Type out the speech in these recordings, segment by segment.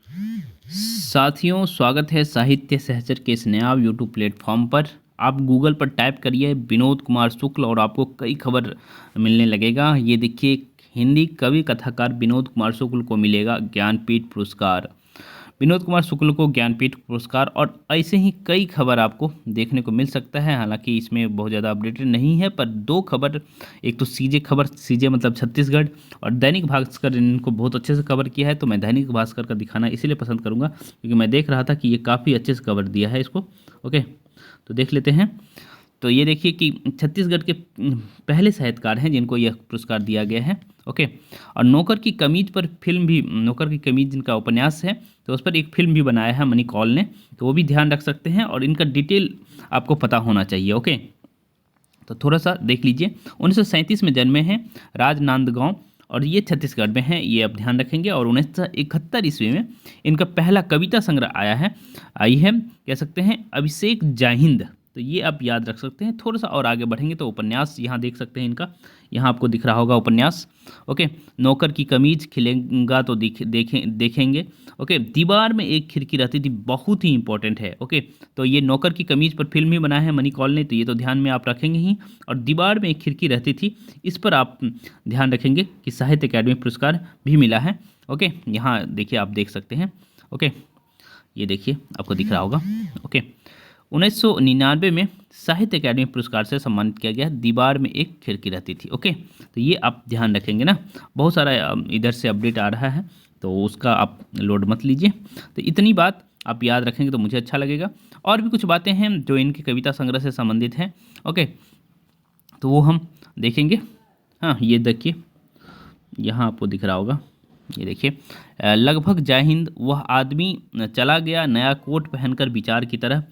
साथियों, स्वागत है साहित्य सहचर के इस नया यूट्यूब प्लेटफॉर्म पर। आप गूगल पर टाइप करिए विनोद कुमार शुक्ल और आपको कई खबर मिलने लगेगा। ये देखिए, हिंदी कवि कथाकार विनोद कुमार शुक्ल को मिलेगा ज्ञानपीठ पुरस्कार। विनोद कुमार शुक्ल को ज्ञानपीठ पुरस्कार और ऐसे ही कई खबर आपको देखने को मिल सकता है। हालांकि इसमें बहुत ज़्यादा अपडेटेड नहीं है, पर दो खबर, एक तो सीजे खबर, सीजे मतलब छत्तीसगढ़, और दैनिक भास्कर इनको बहुत अच्छे से कवर किया है। तो मैं दैनिक भास्कर का दिखाना इसीलिए पसंद करूंगा क्योंकि मैं देख रहा था कि ये काफ़ी अच्छे से कवर दिया है इसको। ओके, तो देख लेते हैं। तो ये देखिए कि छत्तीसगढ़ के पहले साहित्यकार हैं जिनको यह पुरस्कार दिया गया है। ओके, और नौकर की कमीज पर फिल्म भी, नौकर की कमीज जिनका उपन्यास है तो उस पर एक फिल्म भी बनाया है मनी कौल ने, तो वो भी ध्यान रख सकते हैं और इनका डिटेल आपको पता होना चाहिए। ओके, तो थोड़ा सा देख लीजिए। 1937 में जन्मे हैं राजनांदगांव, और ये छत्तीसगढ़ में है, ये आप ध्यान रखेंगे। और 1971 ईस्वी में इनका पहला कविता संग्रह आई है, कह सकते हैं अभिषेक जय हिंद। तो ये आप याद रख सकते हैं। थोड़ा सा और आगे बढ़ेंगे तो उपन्यास यहाँ देख सकते हैं इनका, यहाँ आपको दिख रहा होगा उपन्यास। ओके, नौकर की कमीज, खिलेगा तो देखेंगे। ओके, दीवार में एक खिड़की रहती थी, बहुत ही इंपॉर्टेंट है। ओके, तो ये नौकर की कमीज पर फिल्म ही बनाया है मनी कौल ने, तो ये तो ध्यान में आप रखेंगे ही। और दीवार में एक खिड़की रहती थी, इस पर आप ध्यान रखेंगे कि साहित्य अकादमी पुरस्कार भी मिला है। ओके, यहाँ देखिए, आप देख सकते हैं। ओके, ये देखिए आपको दिख रहा होगा। ओके, 1999 में साहित्य अकादमी पुरस्कार से सम्मानित किया गया, दीवार में एक खिड़की रहती थी। ओके, तो ये आप ध्यान रखेंगे ना। बहुत सारा इधर से अपडेट आ रहा है तो उसका आप लोड मत लीजिए। तो इतनी बात आप याद रखेंगे तो मुझे अच्छा लगेगा। और भी कुछ बातें हैं जो इनके कविता संग्रह से संबंधित हैं। ओके, तो वो हम देखेंगे। हाँ, ये देखिए, यहाँ आपको दिख रहा होगा, ये देखिए, लगभग जय हिंद, वह आदमी चला गया नया कोट पहनकर विचार की तरह,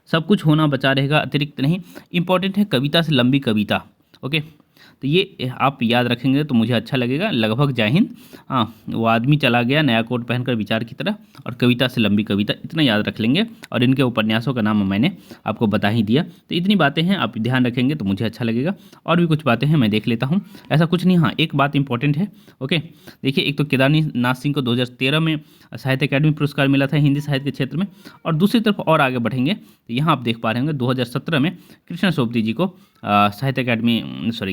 सब कुछ होना बचा रहेगा अतिरिक्त नहीं। इंपॉर्टेंट है कविता से लंबी कविता। ओके, तो ये आप याद रखेंगे तो मुझे अच्छा लगेगा। लगभग जय हिंद, हाँ, वो आदमी चला गया नया कोट पहनकर विचार की तरह, और कविता से लंबी कविता, इतना याद रख लेंगे। और इनके उपन्यासों का नाम मैंने आपको बता ही दिया। तो इतनी बातें हैं, आप ध्यान रखेंगे तो मुझे अच्छा लगेगा। और भी कुछ बातें हैं, मैं देख लेता हूँ। ऐसा कुछ नहीं, हाँ, एक बात इंपॉर्टेंट है। ओके, देखिए, एक तो केदारनाथ सिंह को 2013 में साहित्य अकादमी पुरस्कार मिला था हिंदी साहित्य के क्षेत्र में। और दूसरी तरफ और आगे बढ़ेंगे तो यहाँ आप देख पा रहे होंगे 2017 में कृष्णा सोबती जी को साहित्य अकादमी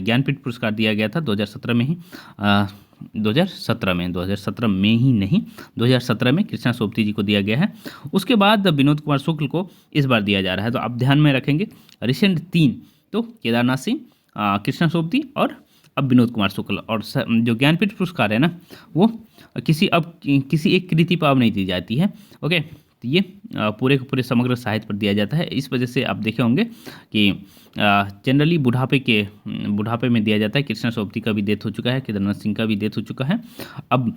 ज्ञानपीठ पुरस्कार दिया गया था 2017 में ही। 2017 में ही नहीं, 2017 में कृष्णा सोबती जी को दिया गया है। उसके बाद विनोद कुमार शुक्ल को इस बार दिया जा रहा है। तो आप ध्यान में रखेंगे, रिसेंट 3 तो केदारनाथ सिंह, कृष्णा सोबती और अब विनोद कुमार शुक्ल। और जो ज्ञानपीठ पुरस्कार है ना, वो किसी एक कृति पर अब नहीं दी जाती है। ओके, तो ये पूरे के पूरे समग्र साहित्य पर दिया जाता है। इस वजह से आप देखे होंगे कि जनरली बुढ़ापे में दिया जाता है। कृष्णा सोबती का भी डेथ हो चुका है, केदारनाथ सिंह का भी डेथ हो चुका है। अब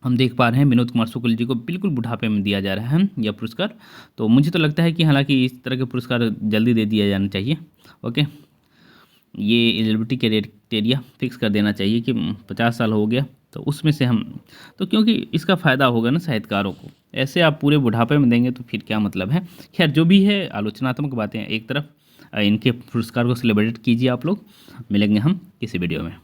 हम देख पा रहे हैं विनोद कुमार शुक्ल जी को बिल्कुल बुढ़ापे में दिया जा रहा है यह पुरस्कार। तो मुझे तो लगता है कि हालांकि इस तरह के पुरस्कार जल्दी दे दिया जाना चाहिए। ओके, ये एलिजिबिलिटी क्राइटेरिया फिक्स कर देना चाहिए कि 50 साल हो गया तो उसमें से हम, तो क्योंकि इसका फ़ायदा होगा ना साहित्यकारों को। ऐसे आप पूरे बुढ़ापे में देंगे तो फिर क्या मतलब है। खैर, जो भी है, आलोचनात्मक बातें एक तरफ, इनके पुरस्कार को सेलिब्रेट कीजिए आप लोग। मिलेंगे हम किसी वीडियो में।